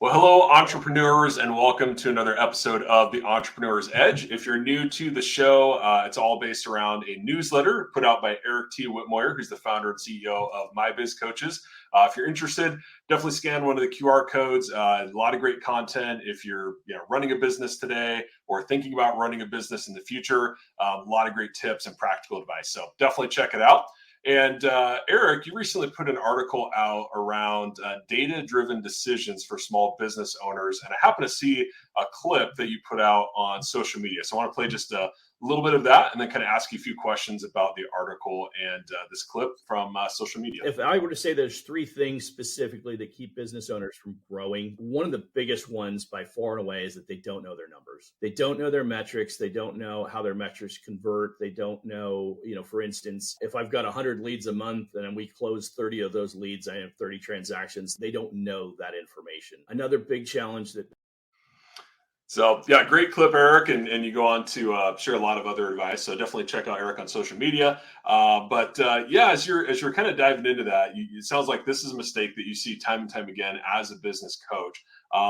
Well, hello, entrepreneurs, and welcome to another episode of the Entrepreneur's Edge. If you're new to the show, it's all based around a newsletter put out by Eric T. Whitmoyer, who's the founder and CEO of My Biz Coaches. If you're interested, definitely scan one of the QR codes. A lot of great content. If you're running a business today or thinking about running a business in the future, a lot of great tips and practical advice. So definitely check it out. And Eric, you recently put an article out around data-driven decisions for small business owners, and I happen to see a clip that you put out on social media. So I want to play just a little bit of that, and then kind of ask you a few questions about the article and this clip from social media. If I were to say there's three things specifically that keep business owners from growing, one of the biggest ones by far and away is that they don't know their numbers. They don't know their metrics. They don't know how their metrics convert. They don't know, for instance, if I've got 100 leads a month and we close 30 of those leads, I have 30 transactions. They don't know that information. Another big challenge that So yeah, great clip, Eric, and you go on to share a lot of other advice. So definitely check out Eric on social media. As you're kind of diving into that, it sounds like this is a mistake that you see time and time again as a business coach.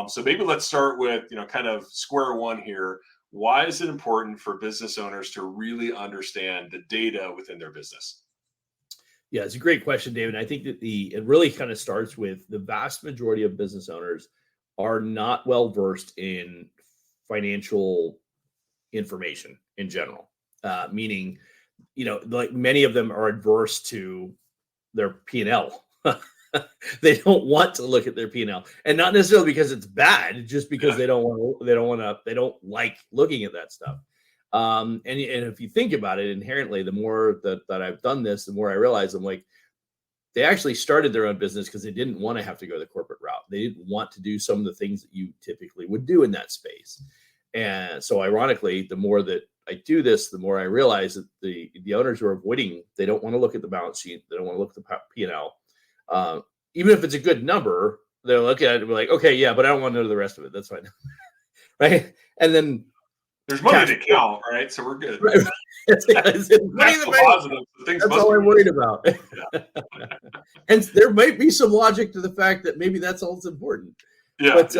So maybe let's start with kind of square one here. Why is it important for business owners to really understand the data within their business? Yeah, it's a great question, David. I think that it really kind of starts with the vast majority of business owners are not well versed in financial information in general, meaning, like many of them are adverse to their P&L. They don't want to look at their P&L, and not necessarily because it's bad, just because they don't like looking at that stuff. And if you think about it inherently, the more that I've done this, the more I realize I'm like, they actually started their own business because they didn't want to have to go the corporate route. They didn't want to do some of the things that you typically would do in that space. And so ironically, the more that I do this, the more I realize that the owners are avoiding, they don't want to look at the balance sheet. They don't want to look at the P&L. Even if it's a good number, they'll look at it and be like, okay, yeah, but I don't want to know the rest of it. That's fine. Right. And then there's money to count, right? So we're good. Right. That's all I'm worried about. Yeah. And there might be some logic to the fact that maybe that's all that's important. Yeah. But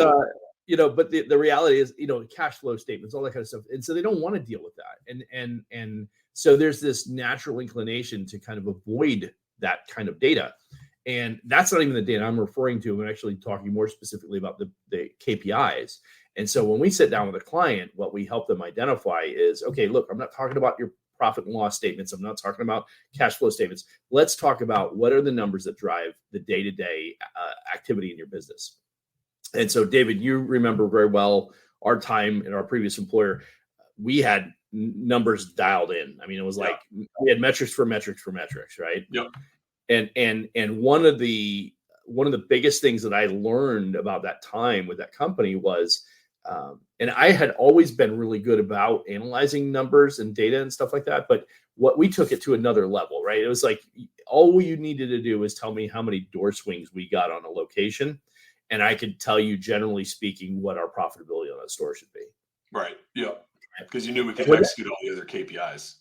but the reality is, cash flow statements, all that kind of stuff. And so they don't want to deal with that. And so there's this natural inclination to kind of avoid that kind of data. And that's not even the data I'm referring to. I'm actually talking more specifically about the KPIs. And so when we sit down with a client, what we help them identify is, okay, look, I'm not talking about your profit and loss statements. I'm not talking about cash flow statements. Let's talk about what are the numbers that drive the day-to-day activity in your business. And so, David, you remember very well our time in our previous employer. We had numbers dialed in. I mean, it was like we had metrics for metrics, right? Yep. And one of the biggest things that I learned about that time with that company was, and I had always been really good about analyzing numbers and data and stuff like that. But what we took it to another level, right? It was like all you needed to do was tell me how many door swings we got on a location, and I could tell you, generally speaking, what our profitability on a store should be. Right. Yeah. Because you knew we could execute all the other KPIs.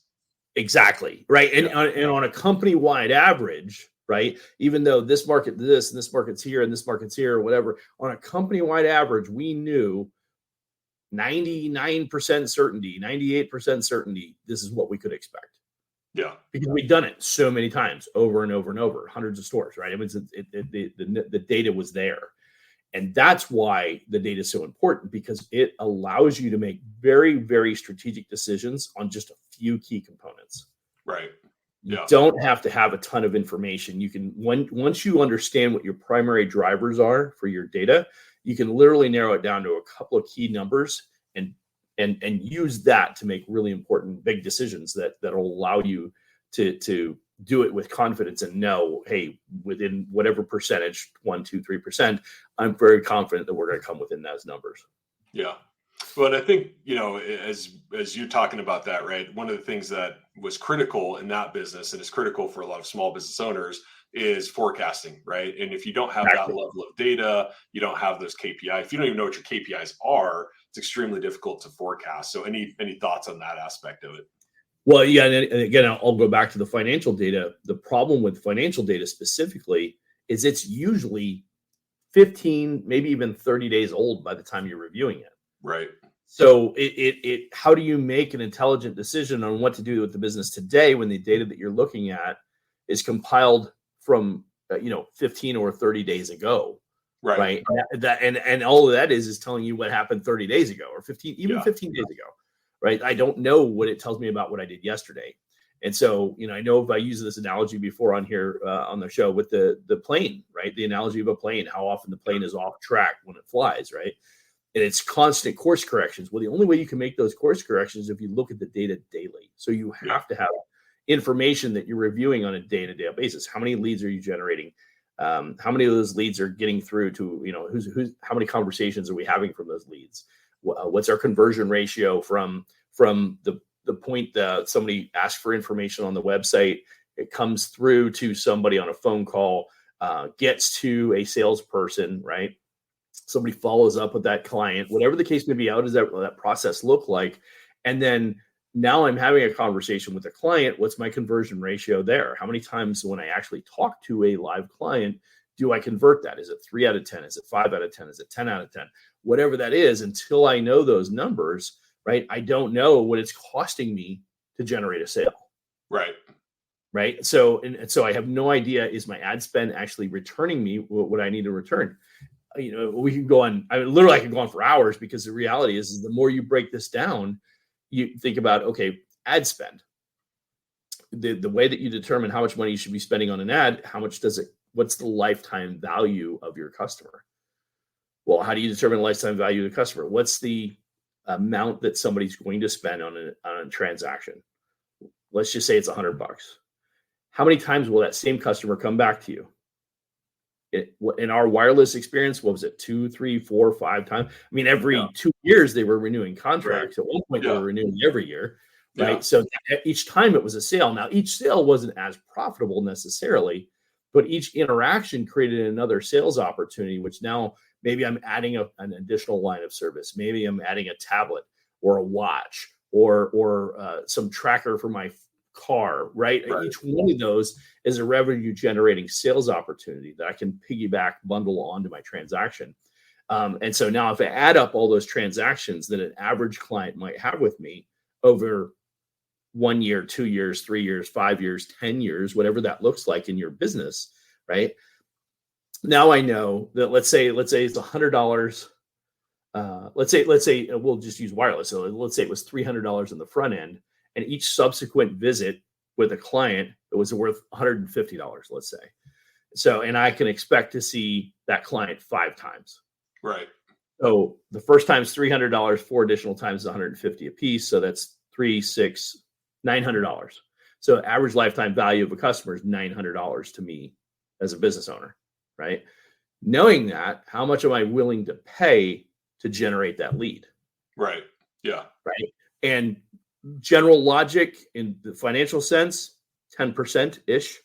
Exactly. Right. And on a company-wide average, right, even though this market this and this market's here and this market's here or whatever, on a company-wide average, we knew 99% certainty, 98% certainty, this is what we could expect. Yeah. Because we'd done it so many times over and over and over, hundreds of stores, right? It was the data was there. And that's why the data is so important, because it allows you to make very, very strategic decisions on just a few key components. Right. You don't have to have a ton of information. You can, once you understand what your primary drivers are for your data, you can literally narrow it down to a couple of key numbers and use that to make really important big decisions that will allow you to do it with confidence and know, hey, within whatever percentage, 1, 2, 3%, I'm very confident that we're going to come within those numbers. Yeah. Well, I think, as you're talking about that, right, one of the things that was critical in that business and is critical for a lot of small business owners is forecasting, right? And if you don't have that level of data, you don't have those KPIs. If you don't even know what your KPIs are, it's extremely difficult to forecast. So any thoughts on that aspect of it? Well, yeah, and again, I'll go back to the financial data. The problem with financial data specifically is it's usually 15, maybe even 30 days old by the time you're reviewing it. Right. So how do you make an intelligent decision on what to do with the business today when the data that you're looking at is compiled from 15 or 30 days ago, right? And all of that is telling you what happened 30 days ago or 15 days ago, right? I don't know what it tells me about what I did yesterday. And so, I know if I use this analogy before on here on the show with the plane, right? The analogy of a plane, how often the plane is off track when it flies, right? And it's constant course corrections. Well, the only way you can make those course corrections is if you look at the data daily. So you have to have information that you're reviewing on a day-to-day basis. How many leads are you generating? How many of those leads are getting through to, how many conversations are we having from those leads? What's our conversion ratio from the point that somebody asks for information on the website, it comes through to somebody on a phone call, gets to a salesperson, right? Somebody follows up with that client, whatever the case may be. How does that process look like? And then now I'm having a conversation with a client. What's my conversion ratio there? How many times when I actually talk to a live client, do I convert that? Is it 3 out of 10? Is it 5 out of 10? Is it 10 out of 10? Whatever that is, until I know those numbers, right? I don't know what it's costing me to generate a sale. Right. So I have no idea, is my ad spend actually returning me what I need to return? We can go on. I could go on for hours, because the reality is the more you break this down, you think about, okay, ad spend, the way that you determine how much money you should be spending on an ad, what's the lifetime value of your customer? Well, how do you determine the lifetime value of the customer? What's the amount that somebody's going to spend on a transaction? Let's just say it's $100. How many times will that same customer come back to you? In our wireless experience, what was it? 2, 3, 4, 5 times? I mean, every 2 years they were renewing contracts. At one point, they were renewing every year, right? So each time it was a sale. Now, each sale wasn't as profitable necessarily, but each interaction created another sales opportunity, which now maybe I'm adding an additional line of service. Maybe I'm adding a tablet or a watch or some tracker for my car, right? Each one of those is a revenue generating sales opportunity that I can piggyback bundle onto my transaction. And so now if I add up all those transactions that an average client might have with me over 1 year, 2 years, 3 years, 5 years, 10 years, whatever that looks like in your business, right? Now I know that let's say it's $100. Let's say we'll just use wireless. So let's say it was $300 on the front end, and each subsequent visit with a client, it was worth $150, let's say. So, and I can expect to see that client 5 times. Right. So the first time is $300, 4 additional times is $150 a piece. So that's $900. So average lifetime value of a customer is $900 to me as a business owner, right? Knowing that, how much am I willing to pay to generate that lead? Right. Yeah. Right. And general logic in the financial sense, 10% ish,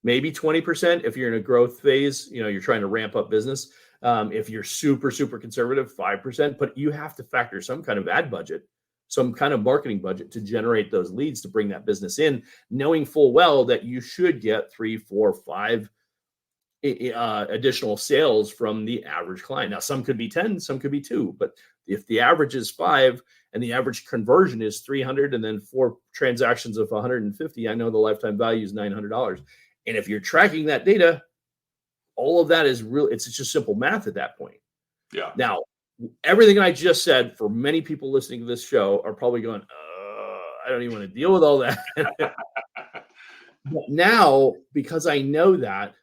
maybe 20% if you're in a growth phase, you're trying to ramp up business. If you're super, super conservative, 5%, but you have to factor some kind of ad budget, some kind of marketing budget to generate those leads to bring that business in, knowing full well that you should get 3, 4, 5 additional sales from the average client. Now, some could be 10, some could be 2, but if the average is 5 and the average conversion is 300 and then 4 transactions of 150, I know the lifetime value is $900. And if you're tracking that data, all of that is real. It's just simple math at that point. Yeah. Now, everything I just said, for many people listening to this show, are probably going, I don't even want to deal with all that. But now, because I know that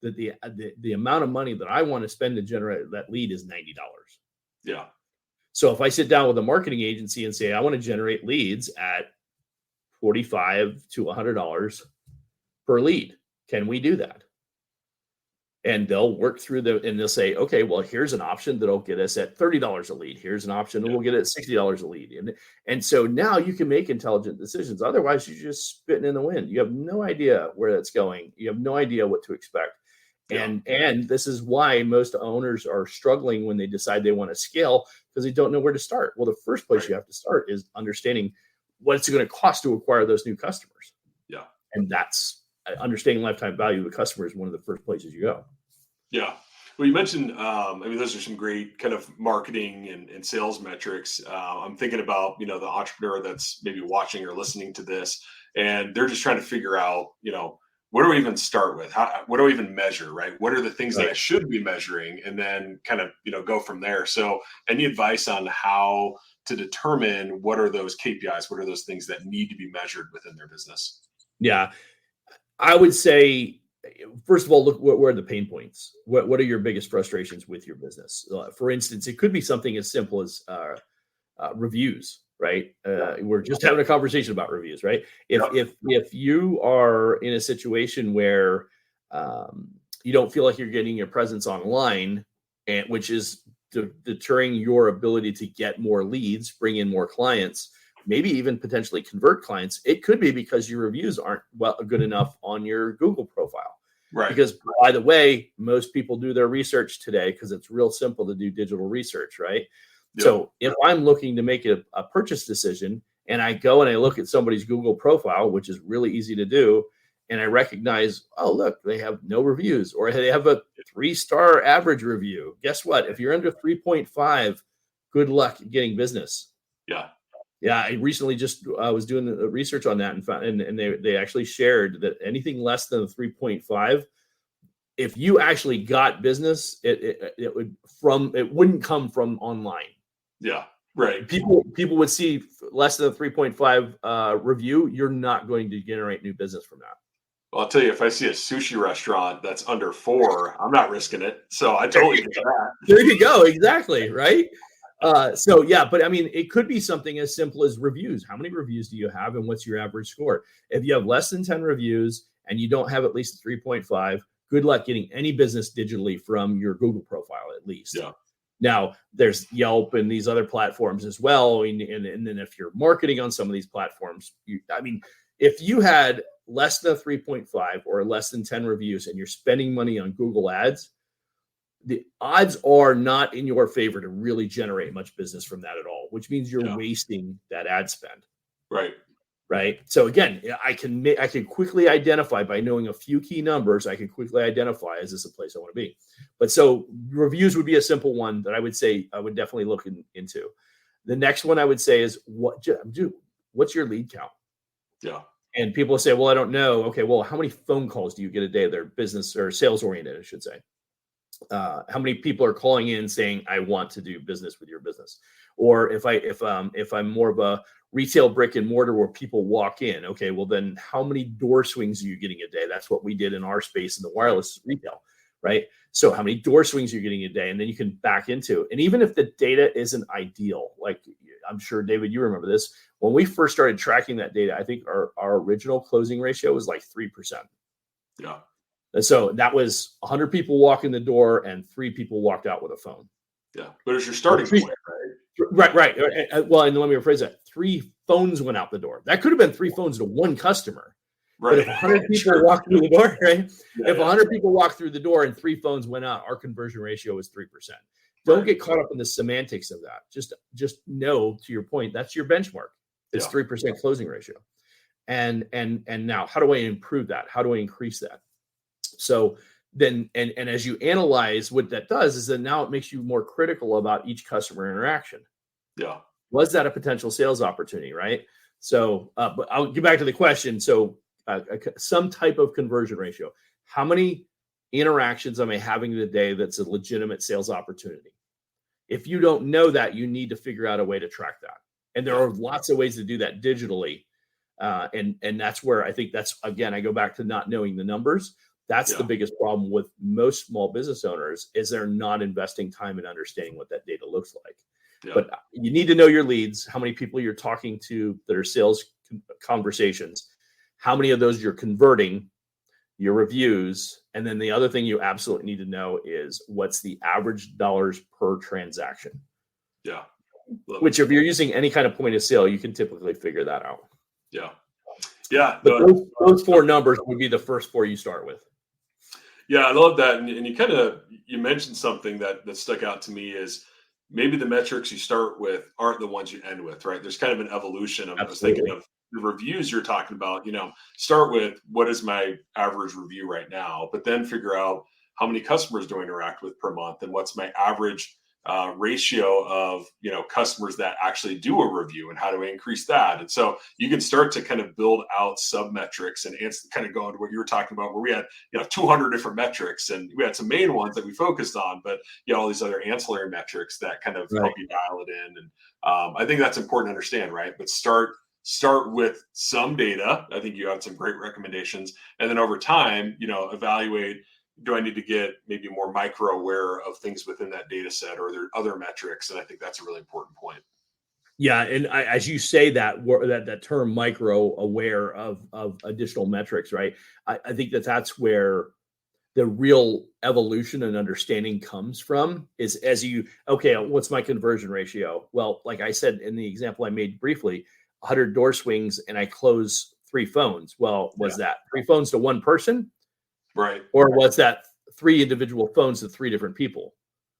the amount of money that I want to spend to generate that lead is $90. Yeah. So if I sit down with a marketing agency and say, I want to generate leads at $45 to $100 per lead, can we do that? And they'll work through and they'll say, okay, well, here's an option that'll get us at $30 a lead. Here's an option that we'll get at $60 a lead. And so now you can make intelligent decisions. Otherwise, you're just spitting in the wind. You have no idea where that's going. You have no idea what to expect. Yeah. And this is why most owners are struggling when they decide they want to scale, because they don't know where to start. Well, the first place you have to start is understanding what it's going to cost to acquire those new customers. Yeah. And that's understanding lifetime value of the customer is one of the first places you go. Yeah. Well, you mentioned, those are some great kind of marketing and sales metrics. I'm thinking about, the entrepreneur that's maybe watching or listening to this, and they're just trying to figure out, where do I even start with? What do I even measure, right? What are the things that I Right. should be measuring? And then kind of, go from there. So any advice on how to determine what are those KPIs? What are those things that need to be measured within their business? Yeah. I would say, first of all, look where are the pain points. What are your biggest frustrations with your business? For instance, it could be something as simple as reviews, right? Yeah. We're just having a conversation about reviews, right? If Yep. if you are in a situation where you don't feel like you're getting your presence online, and which is deterring your ability to get more leads, bring in more clients, maybe even potentially convert clients, it could be because your reviews aren't good enough on your Google profile. Right. Because, by the way, most people do their research today because it's real simple to do digital research, right? Yep. So if I'm looking to make a purchase decision and I go and I look at somebody's Google profile, which is really easy to do, and I recognize, oh, look, they have no reviews, or they have a 3-star average review. Guess what? If you're under 3.5, good luck getting business. Yeah. Yeah, I recently just was doing the research on that and found, and they actually shared that anything less than a 3.5, if you actually got business, it wouldn't come from online. Yeah. Right. People would see less than a 3.5 review. You're not going to generate new business from that. Well, I'll tell you, if I see a sushi restaurant that's under 4, I'm not risking it. So I totally get that. There you go. Exactly. Right. So yeah, but I mean, it could be something as simple as reviews. How many reviews do you have, and what's your average score? If you have less than 10 reviews and you don't have at least 3.5, good luck getting any business digitally from your Google profile, at least. Yeah. Now, there's Yelp and these other platforms as well. And then if you're marketing on some of these platforms, if you had less than 3.5 or less than 10 reviews and you're spending money on Google ads, the odds are not in your favor to really generate much business from that at all, which means you're wasting that ad spend. Right. Right. So again, I can quickly identify by knowing a few key numbers. I can quickly identify, is this a place I want to be? But so reviews would be a simple one that I would say I would definitely look into. The next one I would say is what's your lead count? Yeah. And people say, well, I don't know. Okay, well, how many phone calls do you get a day? They're business or sales oriented, I should say. How many people are calling in saying, I want to do business with your business? Or if I'm more of a retail brick and mortar where people walk in, okay, well then how many door swings are you getting a day? That's what we did in our space in the wireless retail, right? So how many door swings are you getting a day? And then you can back into, and even if the data isn't ideal, like I'm sure, David, you remember this, when we first started tracking that data, I think our original closing ratio was like 3%. Yeah. And so that was 100 people walk in the door and 3 people walked out with a phone. Yeah. But it's your starting point, right? Right. Well, and let me rephrase that. 3 phones went out the door. That could have been 3 phones to 1 customer. Right. But if 100 people walked through the door, right? Yeah, if 100 people walked through the door and 3 phones went out, our conversion ratio is 3%. Don't get caught up in the semantics of that. Just know, to your point, that's your benchmark. It's 3% closing ratio. And now, how do I improve that? How do I increase that? So then, and as you analyze, what that does is that now it makes you more critical about each customer interaction. Yeah. Was that a potential sales opportunity, right? So, but I'll get back to the question. So, some type of conversion ratio. How many interactions am I having today that's a legitimate sales opportunity? If you don't know that, you need to figure out a way to track that. And there are lots of ways to do that digitally. And that's where I think that's, again, I go back to not knowing the numbers. That's the biggest problem with most small business owners, is they're not investing time in understanding what that data looks like. Yeah. But you need to know your leads, how many people you're talking to that are sales conversations, how many of those you're converting, your reviews. And then the other thing you absolutely need to know is what's the average dollars per transaction. Yeah. Which, if you're using any kind of point of sale, you can typically figure that out. Yeah. Yeah. But those 4 numbers would be the first 4 you start with. Yeah, I love that. And you mentioned something that stuck out to me is maybe the metrics you start with aren't the ones you end with, right? There's kind of an evolution. I was thinking of the reviews you're talking about, start with what is my average review right now, but then figure out, how many customers do I interact with per month, and what's my average ratio of customers that actually do a review, and how do I increase that? And so you can start to kind of build out sub metrics and kind of go into what you were talking about, where we had 200 different metrics, and we had some main ones that we focused on, but all these other ancillary metrics that kind of help you dial it in. And I think that's important to understand, right? But start with some data. I think you have some great recommendations, and then over time, evaluate, do I need to get maybe more micro aware of things within that data set, or are there other metrics? And I think that's a really important point. Yeah, and as you say that term micro aware of additional metrics, right? I think that's where the real evolution and understanding comes from, is what's my conversion ratio? Well, like I said in the example I made briefly, 100 door swings and I close 3 phones. Well, was that 3 phones to one person? Right. Or was that 3 individual phones to 3 different people?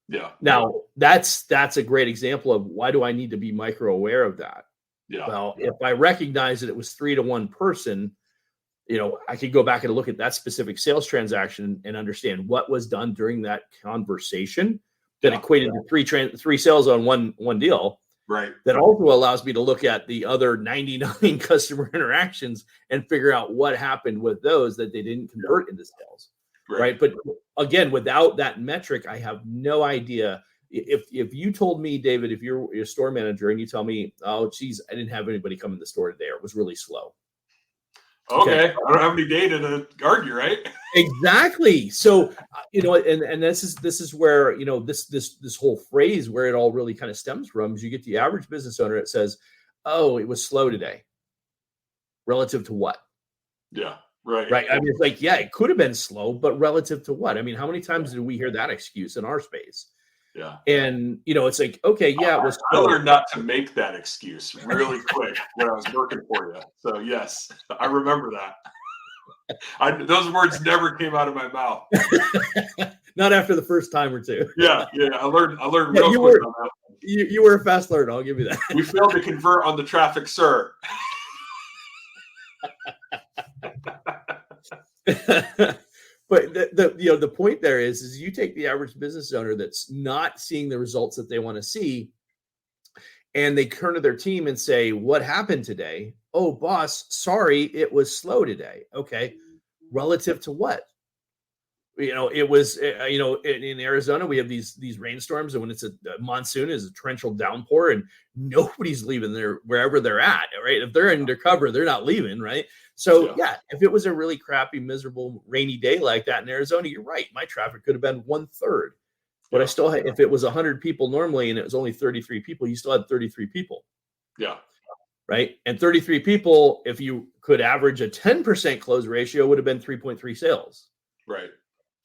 Yeah. Now that's a great example of, why do I need to be micro aware of that? Yeah. Well, if I recognize that it was 3 to 1 person, I could go back and look at that specific sales transaction and understand what was done during that conversation that equated to 3 sales on one deal. Right. That also allows me to look at the other 99 customer interactions and figure out what happened with those that they didn't convert into sales. Right. But again, without that metric, I have no idea. If you told me, David, if you're a store manager and you tell me, oh, geez, I didn't have anybody come in the store today, or it was really slow. Okay. I don't have any data to argue, right? Exactly. So, and this is where, this whole phrase, where it all really kind of stems from, is you get the average business owner that says, oh, it was slow today. Relative to what? Yeah. Right. Right. I mean, it's like, yeah, it could have been slow, but relative to what? I mean, how many times did we hear that excuse in our space? Yeah. And, it's like, okay, yeah, it was I learned not to make that excuse really quick when I was working for you. So yes, I remember that. Those words never came out of my mouth. Not after the first time or two. Yeah. I learned real quick on that. You were a fast learner. I'll give you that. We failed to convert on the traffic, sir. But the point there is you take the average business owner that's not seeing the results that they want to see, and they turn to their team and say, what happened today? Oh, boss, sorry, it was slow today. Okay. Relative to what? It was, in Arizona, we have these rainstorms, and when it's a monsoon, is a torrential downpour, and nobody's leaving there wherever they're at, right? If they're undercover, they're not leaving, right? So yeah, if it was a really crappy, miserable, rainy day like that in Arizona, you're right. My traffic could have been 1/3, but I still had, if it was 100 people normally and it was only 33 people, you still had 33 people. Yeah. Right. And 33 people, if you could average a 10% close ratio, would have been 3.3 sales. Right.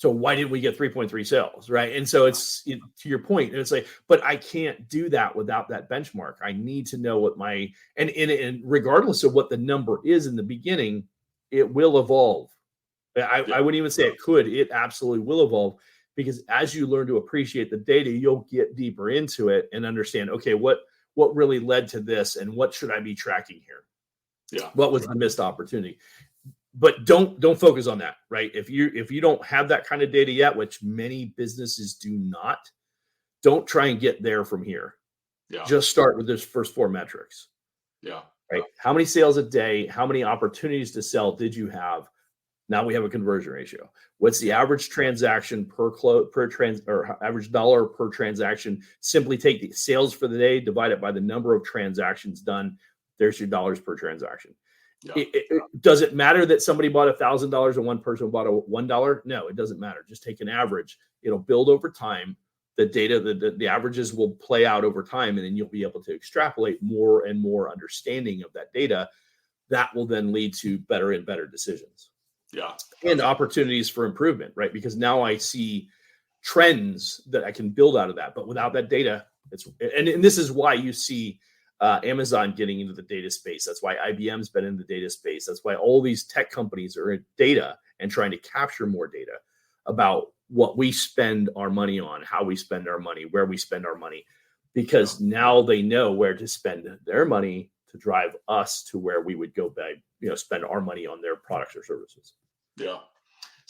So why didn't we get 3.3 sales? Right. And so it's to your point, and it's like, but I can't do that without that benchmark. I need to know what and regardless of what the number is in the beginning, it will evolve. I wouldn't even say it could. It absolutely will evolve, because as you learn to appreciate the data, you'll get deeper into it and understand, okay, what really led to this, and what should I be tracking here? Yeah. What was the missed opportunity? But don't focus on that, right? If you don't have that kind of data yet, which many businesses do not, don't try and get there from here. Yeah. Just start with those first 4 metrics. Yeah. Right. How many sales a day? How many opportunities to sell did you have? Now we have a conversion ratio. What's the average transaction or average dollar per transaction? Simply take the sales for the day, divide it by the number of transactions done. There's your dollars per transaction. Yeah. Does it matter that somebody bought $1,000 and one person bought $1? No, it doesn't matter. Just take an average. It'll build over time. The data, the averages will play out over time, and then you'll be able to extrapolate more and more understanding of that data. That will then lead to better and better decisions. Yeah. And opportunities for improvement, right? Because now I see trends that I can build out of that. But without that data, and this is why you see Amazon getting into the data space. That's why IBM's been in the data space. That's why all these tech companies are in data and trying to capture more data about what we spend our money on, how we spend our money, where we spend our money, because now they know where to spend their money to drive us to where we would go spend our money on their products or services. Yeah.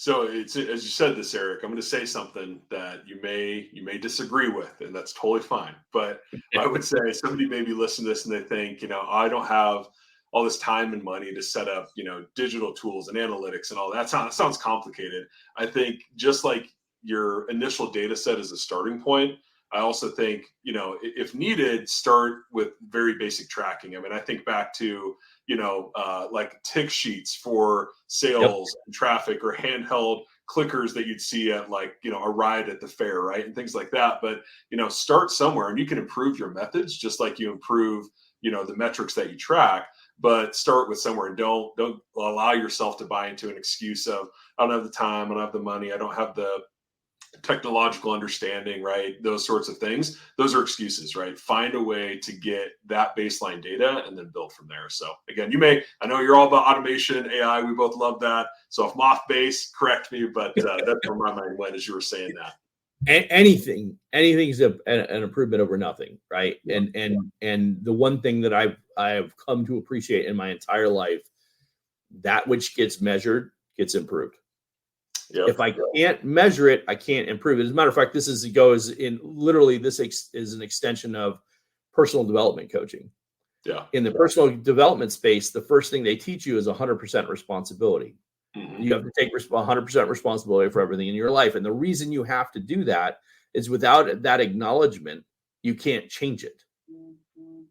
So it's, as you said this, Eric, I'm going to say something that you may disagree with, and that's totally fine. But I would say somebody may be listening to this and they think, I don't have all this time and money to set up, digital tools and analytics and all that. Sounds complicated. I think just like your initial data set is a starting point, I also think, if needed, start with very basic tracking. I mean, I think back to, like tick sheets for sales and traffic, or handheld clickers that you'd see at, like, a ride at the fair, right? And things like that. But, start somewhere, and you can improve your methods just like you improve, the metrics that you track. But start with somewhere, and don't allow yourself to buy into an excuse of, I don't have the time, I don't have the money, I don't have the technological understanding, right? Those sorts of things. Those are excuses, right? Find a way to get that baseline data and then build from there. So again, I know you're all about automation, AI. We both love that. So if moth base, correct me, but that's where my mind went as you were saying that. Anything is an improvement over nothing, right? Yeah. And the one thing that I've come to appreciate in my entire life, that which gets measured gets improved. Yep. If I can't measure it, I can't improve it. As a matter of fact, this is an extension of personal development coaching. Yeah. In the personal development space, the first thing they teach you is 100% responsibility. Mm-hmm. You have to take 100% responsibility for everything in your life. And the reason you have to do that is without that acknowledgement, you can't change it. Mm-hmm.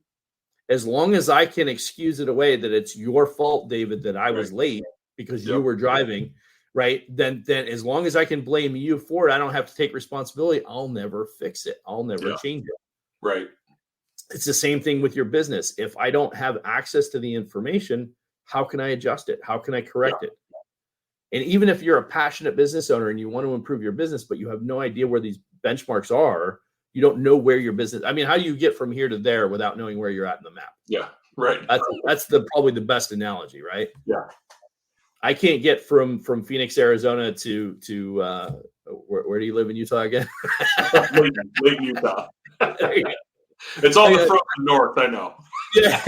As long as I can excuse it away that it's your fault, David, that I was late because you were driving, right? Then as long as I can blame you for it, I don't have to take responsibility. I'll never fix it. I'll never change it. Right. It's the same thing with your business. If I don't have access to the information, how can I adjust it? How can I correct it? And even if you're a passionate business owner and you want to improve your business, but you have no idea where these benchmarks are, you don't know where your business, I mean, how do you get from here to there without knowing where you're at in the map? Yeah. Right. That's probably the best analogy, right? Yeah. I can't get from Phoenix, Arizona to where do you live in Utah again? Lake Utah. It's all the frozen north, I know. Yeah.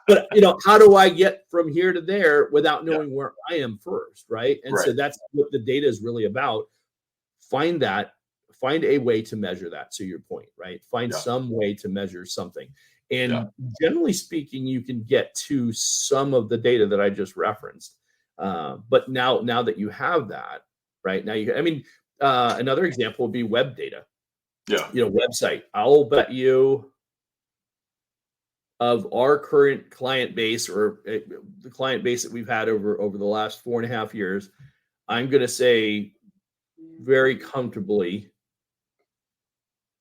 But how do I get from here to there without knowing where I am first, right? And so that's what the data is really about. Find a way to measure that, to your point, right? Find some way to measure something. And generally speaking, you can get to some of the data that I just referenced. But now that you have that, right? Now another example would be web data. Yeah. Website. I'll bet you of our current client base, or the client base that we've had over the last 4.5 years, I'm going to say very comfortably,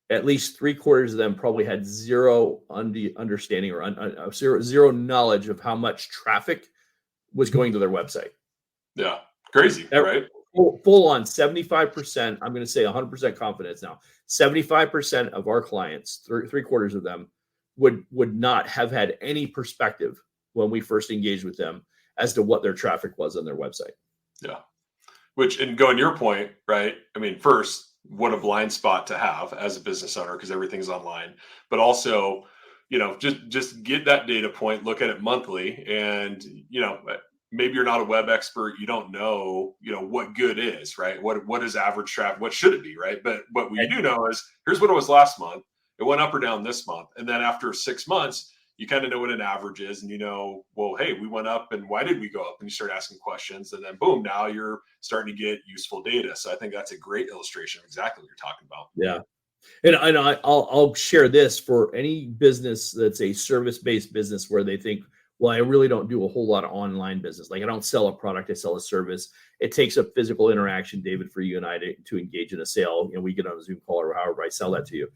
at least 3/4 of them probably had zero understanding or zero knowledge of how much traffic was going to their website. Yeah. Crazy, right? Full on 75%. I'm going to say 100% confidence now. 75% of our clients, 3/4 of them, would not have had any perspective when we first engaged with them as to what their traffic was on their website. Yeah. Which, and going your point, right? I mean, first, what a blind spot to have as a business owner, because everything's online, but also, just get that data point, look at it monthly, and, maybe you're not a web expert, you don't know, what good is, right? What is average traffic? What should it be, right? But what we do know is, here's what it was last month. It went up or down this month. And then after 6 months, you kind of know what an average is, and well, hey, we went up, and why did we go up? And you start asking questions, and then boom, now you're starting to get useful data. So I think that's a greure illustration of exactly what you're talking about. Yeah. And I'll share this for any business that's a service-based business where they think, well, I really don't do a whole lot of online business. Like, I don't sell a product, I sell a service. It takes a physical interaction, David, for you and I to engage in a sale. We get on a Zoom call or however I sell that to you.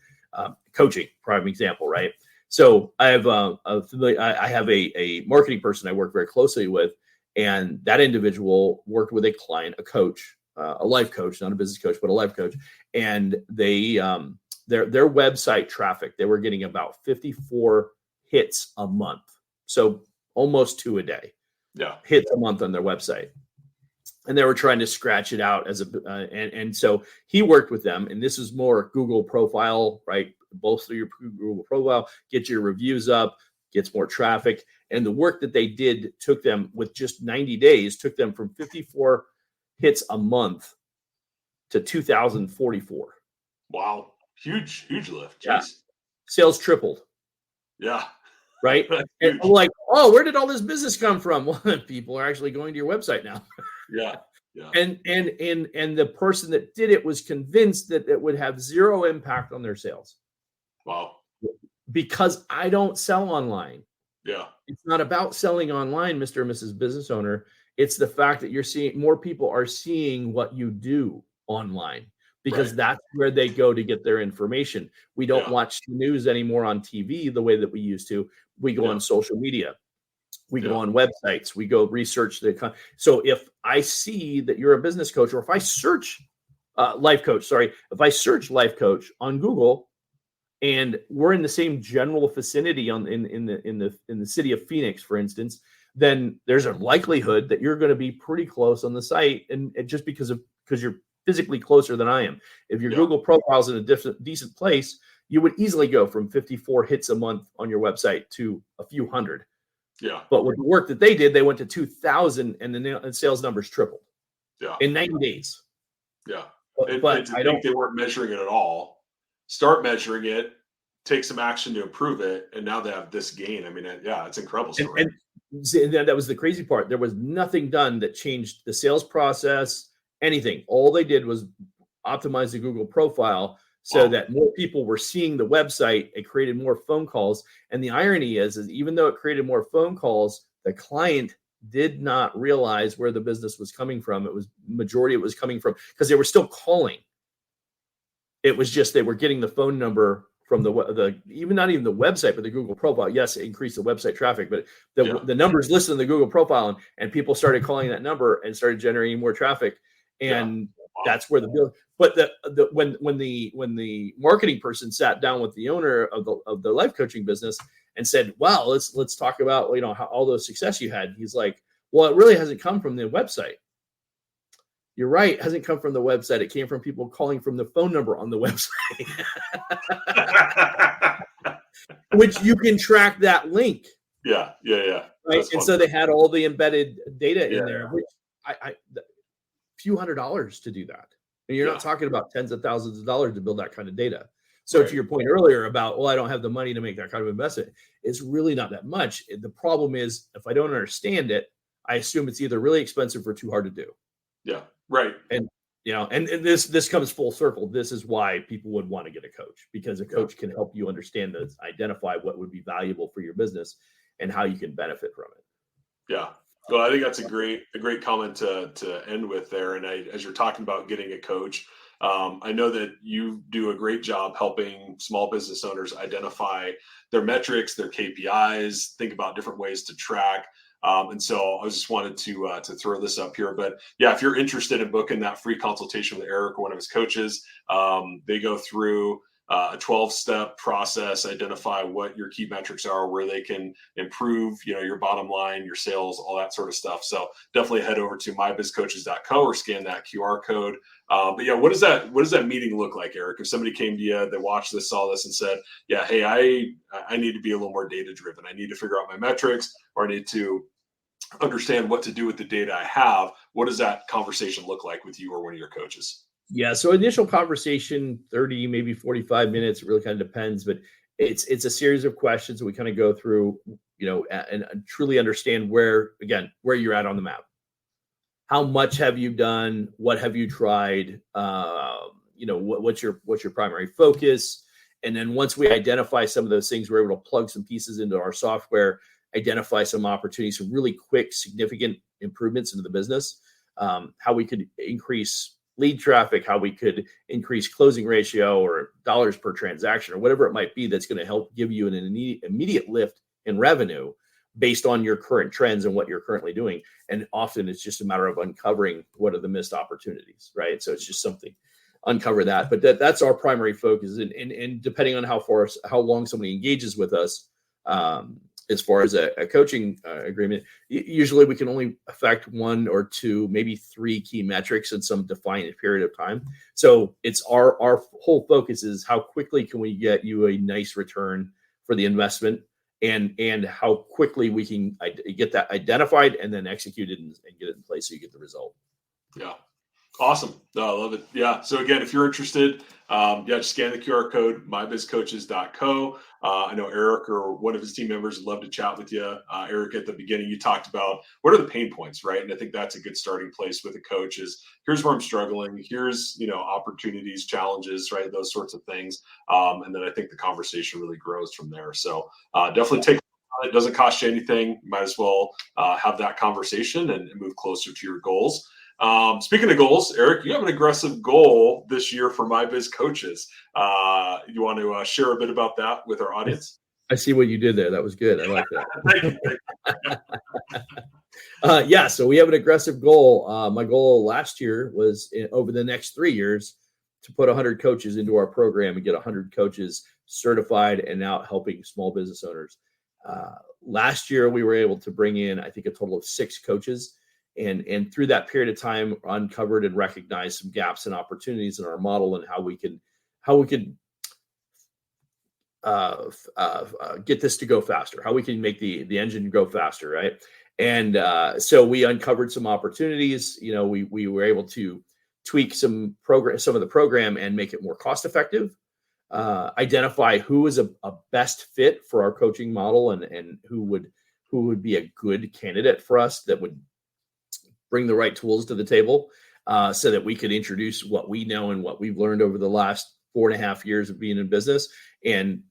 Coaching, prime example, right? So I have I have a marketing person I work very closely with, and that individual worked with a client, a coach, a life coach, not a business coach, but a life coach. And they their website traffic, they were getting about 54 hits a month. So almost 2 a day. Yeah. Hits a month on their website. And they were trying to scratch it out as and so he worked with them, and this is more Google profile, right? Bolster your Google profile, get your reviews up, gets more traffic. And the work that they did took them, with just 90 days, took them from 54 hits a month to 2,044. Wow. Huge lift. Jeez. Yeah. Sales tripled. Yeah. Right. And I'm like, oh, where did all this business come from? Well, people are actually going to your website now. Yeah. Yeah. And the person that did it was convinced that it would have zero impact on their sales. Wow. Because I don't sell online. Yeah. It's not about selling online, Mr. and Mrs. Business Owner. It's the fact that you're seeing more people are seeing what you do online, because that's where they go to get their information. We don't watch the news anymore on TV the way that we used to. We go on social media. We go on websites. We go research so if I see that you're a business coach, or if I search life coach, if I search life coach on Google, and we're in the same general vicinity in the city of Phoenix, for instance, then there's a likelihood that you're going to be pretty close on the site, and just because you're physically closer than I am. If your Google profile's in a decent place, you would easily go from 54 hits a month on your website to a few hundred. Yeah. But with the work that they did, they went to 2,000, and the sales numbers tripled. Yeah. In 90 days. Yeah. But I think they weren't measuring it at all. Start measuring it, take some action to improve it, and now they have this gain. I mean, it's incredible story. And that was the crazy part. There was nothing done that changed the sales process, anything. All they did was optimize the Google profile so that more people were seeing the website. It created more phone calls. And the irony is even though it created more phone calls, the client did not realize where the business was coming from. It was coming from, because they were still calling. It was just they were getting the phone number from not even the website, but the Google profile. Yes, it increased the website traffic, but the numbers listed in the Google profile, and people started calling that number and started generating more traffic. And that's where the bill. But when the marketing person sat down with the owner of the life coaching business and said, "Wow, let's talk about how all the success you had," he's like, "Well, it really hasn't come from the website." You're right. It hasn't come from the website. It came from people calling from the phone number on the website, which you can track that link. Yeah. Right. And so they had all the embedded data in there, which a few $100s to do that. And you're not talking about tens of thousands of dollars to build that kind of data. So to your point earlier about, I don't have the money to make that kind of investment, it's really not that much. The problem is, if I don't understand it, I assume it's either really expensive or too hard to do. Yeah. Right. And and this comes full circle. This is why people would want to get a coach, because a coach can help you understand identify what would be valuable for your business and how you can benefit from it. Yeah. Well, I think that's a great comment to end with there. And as you're talking about getting a coach, I know that you do a great job helping small business owners identify their metrics, their KPIs, think about different ways to track. And so I just wanted to throw this up here. But if you're interested in booking that free consultation with Eric or one of his coaches, they go through a 12-step process, identify what your key metrics are, where they can improve, your bottom line, your sales, all that sort of stuff. So definitely head over to mybizcoaches.co or scan that QR code. But what does that meeting look like, Eric? If somebody came to you, they watched this, saw this, and said, hey, I need to be a little more data driven. I need to figure out my metrics, or I need to understand what to do with the data I have. What does that conversation look like with you or one of your coaches? Yeah. So initial conversation, 30, maybe 45 minutes. It really kind of depends, but it's a series of questions that we kind of go through, and truly understand where you're at on the map. How much have you done? What have you tried? What's your primary focus? And then once we identify some of those things, we're able to plug some pieces into our software, identify some opportunities, some really quick, significant improvements into the business, how we could increase lead traffic, how we could increase closing ratio or dollars per transaction, or whatever it might be that's going to help give you an immediate lift in revenue based on your current trends and what you're currently doing. And often it's just a matter of uncovering what are the missed opportunities, right? So it's just something, uncover that. But that's our primary focus. And depending on how long somebody engages with us, as far as a coaching agreement, usually we can only affect one or two, maybe three key metrics in some defined period of time. So it's our whole focus is how quickly can we get you a nice return for the investment, and how quickly we can get that identified and then executed and get it in place so you get the result. Yeah. Awesome. No, I love it. Yeah. So again, if you're interested, just scan the QR code, mybizcoaches.co. I know Eric or one of his team members would love to chat with you. Eric, at the beginning, you talked about what are the pain points, right? And I think that's a good starting place with a coach is here's where I'm struggling. Here's, opportunities, challenges, right? Those sorts of things. And then I think the conversation really grows from there. So definitely take it. Doesn't cost you anything. You might as well have that conversation and move closer to your goals. Speaking of goals, Eric, you have an aggressive goal this year for My Biz Coaches. You want to share a bit about that with our audience? I see what you did there. That was good. I like that. Thank you. So we have an aggressive goal. My goal last year was over the next 3 years to put 100 coaches into our program and get 100 coaches certified and out helping small business owners. Last year, we were able to bring in, I think, a total of 6 coaches. And through that period of time, uncovered and recognized some gaps and opportunities in our model and how we could get this to go faster, how we can make the engine go faster, right? And so we uncovered some opportunities. We were able to tweak some of the program and make it more cost effective. Identify who is a best fit for our coaching model and who would be a good candidate for us that would bring the right tools to the table so that we could introduce what we know and what we've learned over the last 4.5 years of being in business and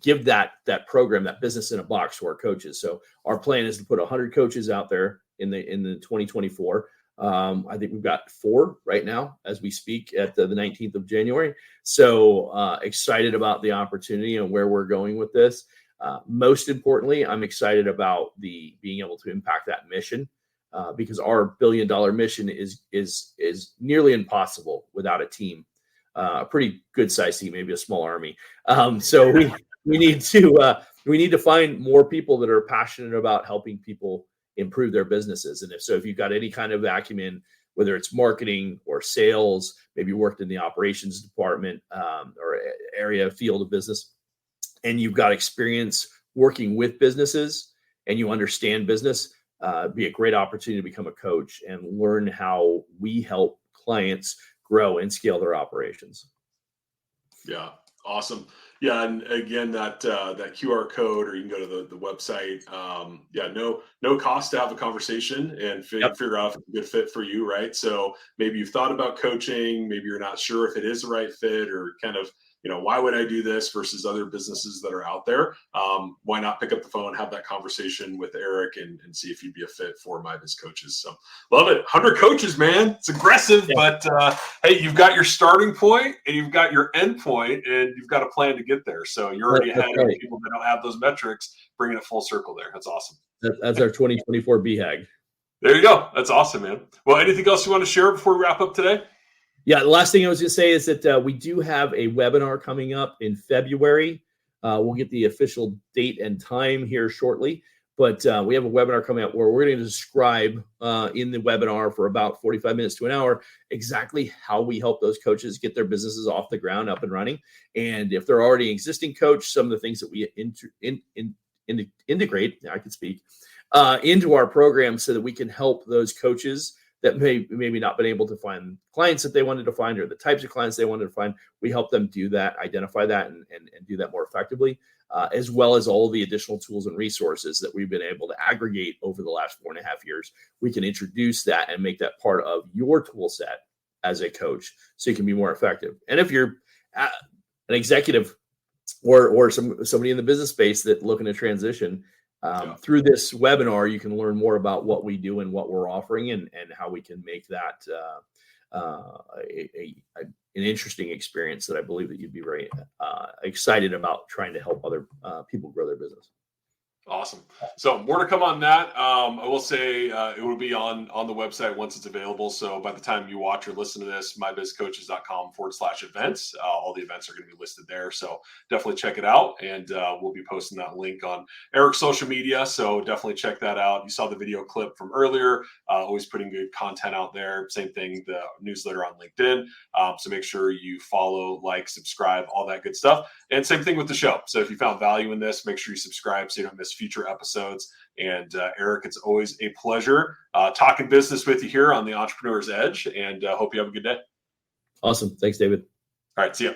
give that program, that business in a box to our coaches. So our plan is to put 100 coaches out there in the 2024. I think we've got 4 right now as we speak at the 19th of January. So excited about the opportunity and where we're going with this. Most importantly, I'm excited about being able to impact that mission. Because our $1 billion mission is nearly impossible without a team, a pretty good sized team, maybe a small army. So we need to find more people that are passionate about helping people improve their businesses. And if you've got any kind of acumen, whether it's marketing or sales, maybe you worked in the operations department or area field of business, and you've got experience working with businesses and you understand business. Be a great opportunity to become a coach and learn how we help clients grow and scale their operations. Yeah, awesome. Yeah, and again, that QR code, or you can go to the website. No cost to have a conversation and figure out if it's a good fit for you, right? So maybe you've thought about coaching, maybe you're not sure if it is the right fit, or kind of, why would I do this versus other businesses that are out there? Why not pick up the phone, have that conversation with Eric and see if you'd be a fit for My Biz Coaches. So love it. 100 coaches, man. It's aggressive, but hey, you've got your starting point and you've got your end point and you've got a plan to get there. So you're already ahead of people that don't have those metrics, bringing it full circle there. That's awesome. That's our 2024 BHAG. There you go. That's awesome, man. Well, anything else you want to share before we wrap up today? Yeah, the last thing I was going to say is that we do have a webinar coming up in February. We'll get the official date and time here shortly, but we have a webinar coming up where we're going to describe in the webinar for about 45 minutes to an hour exactly how we help those coaches get their businesses off the ground, up and running. And if they're already an existing coach, some of the things that we integrate, I can speak, into our program so that we can help those coaches that maybe not been able to find clients that they wanted to find or the types of clients they wanted to find. We help them do that, identify that, and do that more effectively, as well as all the additional tools and resources that we've been able to aggregate over the last 4.5 years. We can introduce that and make that part of your tool set as a coach so you can be more effective. And if you're an executive or somebody in the business space that looking to transition, through this webinar, you can learn more about what we do and what we're offering and how we can make that an interesting experience that I believe that you'd be very excited about trying to help other people grow their business. Awesome. So more to come on that. I will say it will be on the website once it's available. So by the time you watch or listen to this, mybizcoaches.com/events, all the events are going to be listed there. So definitely check it out. And we'll be posting that link on Eric's social media. So definitely check that out. You saw the video clip from earlier, always putting good content out there. Same thing, the newsletter on LinkedIn. So make sure you follow, like, subscribe, all that good stuff. And same thing with the show. So if you found value in this, make sure you subscribe so you don't miss future episodes. And Eric, it's always a pleasure talking business with you here on the Entrepreneur's Edge, and hope you have a good day. Awesome. Thanks, David. All right. See ya.